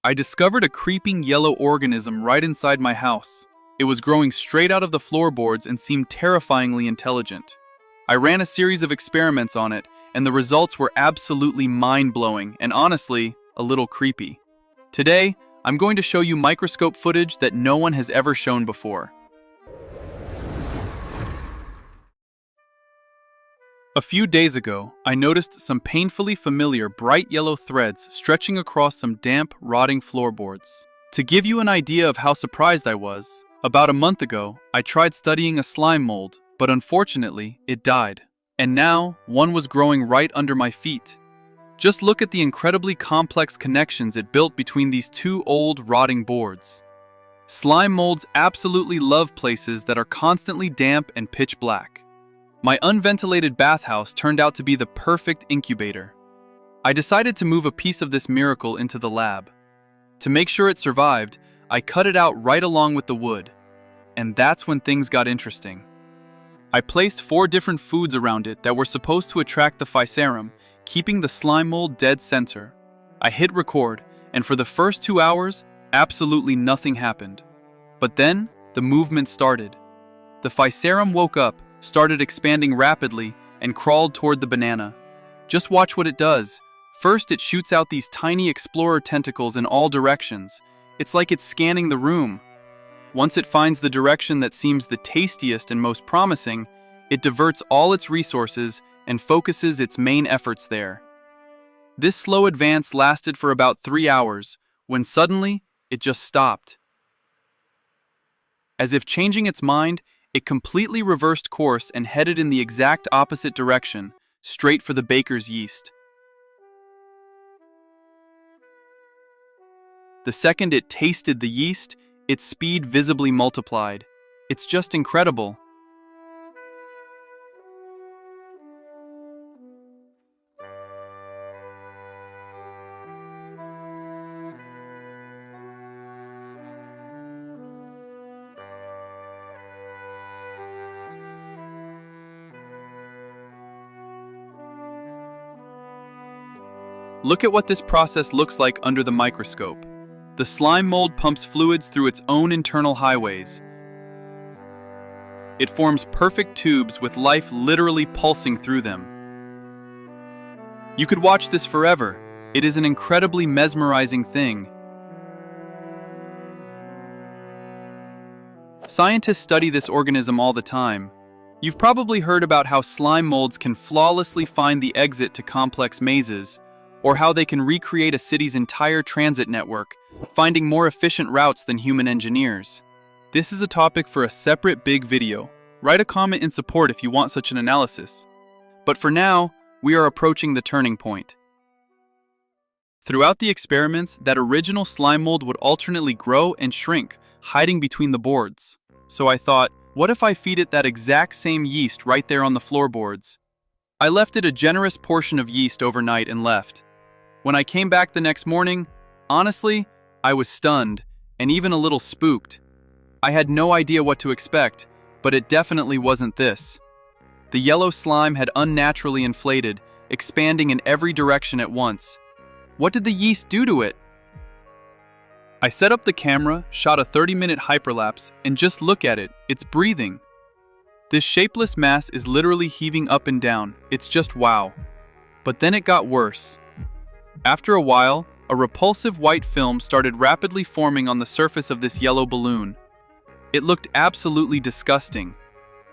I discovered a creeping yellow organism right inside my house. It was growing straight out of the floorboards and seemed terrifyingly intelligent. I ran a series of experiments on it, and the results were absolutely mind-blowing and honestly, a little creepy. Today, I'm going to show you microscope footage that no one has ever shown before. A few days ago, I noticed some painfully familiar bright yellow threads stretching across some damp, rotting floorboards. To give you an idea of how surprised I was, about a month ago, I tried studying a slime mold, but unfortunately, it died. And now, one was growing right under my feet. Just look at the incredibly complex connections it built between these two old, rotting boards. Slime molds absolutely love places that are constantly damp and pitch black. My unventilated bathhouse turned out to be the perfect incubator. I decided to move a piece of this miracle into the lab. To make sure it survived, I cut it out right along with the wood. And that's when things got interesting. I placed 4 different foods around it that were supposed to attract the physarum, keeping the slime mold dead center. I hit record, and for the first 2 hours, absolutely nothing happened. But then, the movement started. The physarum woke up, started expanding rapidly, and crawled toward the banana. Just watch what it does. First, it shoots out these tiny explorer tentacles in all directions. It's like it's scanning the room. Once it finds the direction that seems the tastiest and most promising, it diverts all its resources and focuses its main efforts there. This slow advance lasted for about 3 hours, when suddenly, it just stopped. As if changing its mind, it completely reversed course and headed in the exact opposite direction, straight for the baker's yeast. The second it tasted the yeast, its speed visibly multiplied. It's just incredible. Look at what this process looks like under the microscope. The slime mold pumps fluids through its own internal highways. It forms perfect tubes with life literally pulsing through them. You could watch this forever. It is an incredibly mesmerizing thing. Scientists study this organism all the time. You've probably heard about how slime molds can flawlessly find the exit to complex mazes, or how they can recreate a city's entire transit network, finding more efficient routes than human engineers. This is a topic for a separate big video. Write a comment in support if you want such an analysis. But for now, we are approaching the turning point. Throughout the experiments, that original slime mold would alternately grow and shrink, hiding between the boards. So I thought, what if I feed it that exact same yeast right there on the floorboards? I left it a generous portion of yeast overnight and left. When I came back the next morning, honestly, I was stunned and even a little spooked. I had no idea what to expect, but it definitely wasn't this. The yellow slime had unnaturally inflated, expanding in every direction at once. What did the yeast do to it? I set up the camera, shot a 30-minute hyperlapse, and just look at it, it's breathing. This shapeless mass is literally heaving up and down. It's just wow. But then it got worse. After a while, a repulsive white film started rapidly forming on the surface of this yellow balloon. It looked absolutely disgusting.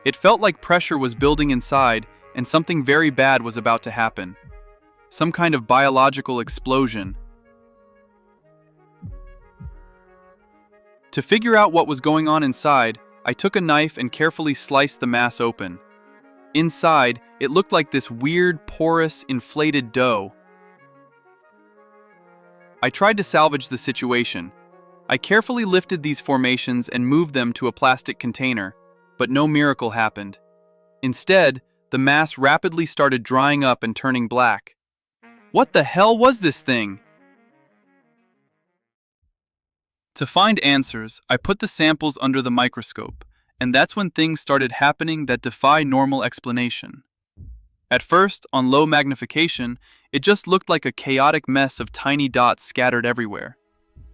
It felt like pressure was building inside and something very bad was about to happen. Some kind of biological explosion. To figure out what was going on inside, I took a knife and carefully sliced the mass open. Inside, it looked like this weird, porous, inflated dough. I tried to salvage the situation. I carefully lifted these formations and moved them to a plastic container, but no miracle happened. Instead, the mass rapidly started drying up and turning black. What the hell was this thing? To find answers, I put the samples under the microscope, and that's when things started happening that defy normal explanation. At first, on low magnification, it just looked like a chaotic mess of tiny dots scattered everywhere.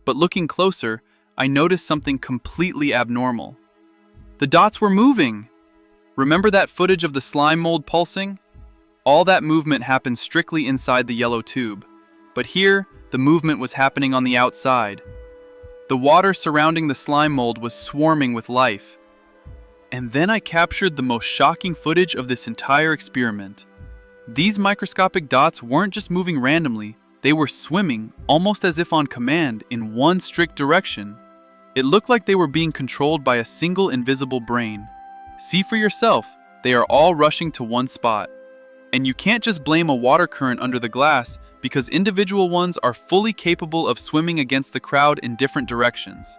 but looking closer, I noticed something completely abnormal. The dots were moving! Remember that footage of the slime mold pulsing? All that movement happened strictly inside the yellow tube, but here, the movement was happening on the outside. The water surrounding the slime mold was swarming with life. And then I captured the most shocking footage of this entire experiment. These microscopic dots weren't just moving randomly, they were swimming, almost as if on command, in one strict direction. It looked like they were being controlled by a single invisible brain. See for yourself, they are all rushing to one spot. And you can't just blame a water current under the glass, because individual ones are fully capable of swimming against the crowd in different directions.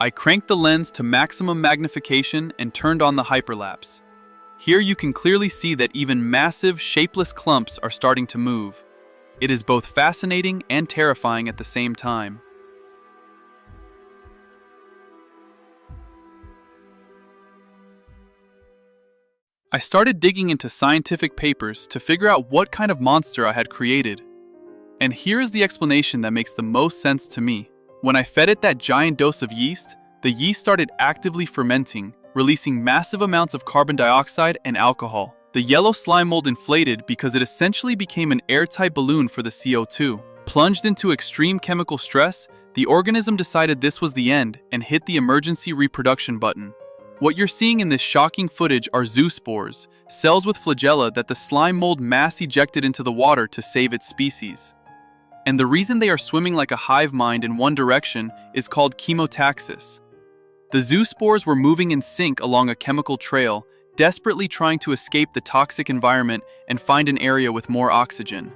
I cranked the lens to maximum magnification and turned on the hyperlapse. Here you can clearly see that even massive, shapeless clumps are starting to move. It is both fascinating and terrifying at the same time. I started digging into scientific papers to figure out what kind of monster I had created. And here is the explanation that makes the most sense to me. When I fed it that giant dose of yeast, the yeast started actively fermenting, releasing massive amounts of carbon dioxide and alcohol. The yellow slime mold inflated because it essentially became an airtight balloon for the CO2. Plunged into extreme chemical stress, the organism decided this was the end and hit the emergency reproduction button. What you're seeing in this shocking footage are zoospores, cells with flagella that the slime mold mass ejected into the water to save its species. And the reason they are swimming like a hive mind in one direction is called chemotaxis. The zoospores were moving in sync along a chemical trail, desperately trying to escape the toxic environment and find an area with more oxygen.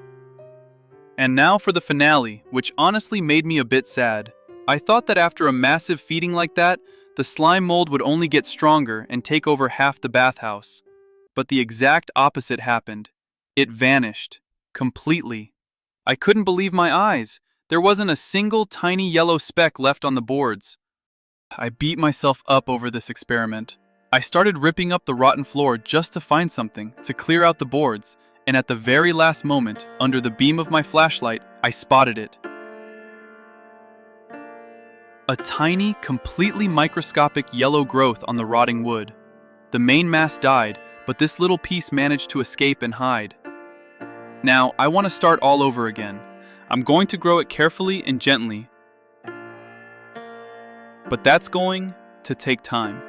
And now for the finale, which honestly made me a bit sad. I thought that after a massive feeding like that, the slime mold would only get stronger and take over half the bathhouse. But the exact opposite happened. It vanished. Completely. I couldn't believe my eyes. There wasn't a single tiny yellow speck left on the boards. I beat myself up over this experiment. I started ripping up the rotten floor just to find something, to clear out the boards, and at the very last moment, under the beam of my flashlight, I spotted it. A tiny, completely microscopic yellow growth on the rotting wood. The main mass died, but this little piece managed to escape and hide. Now, I want to start all over again. I'm going to grow it carefully and gently. But that's going to take time.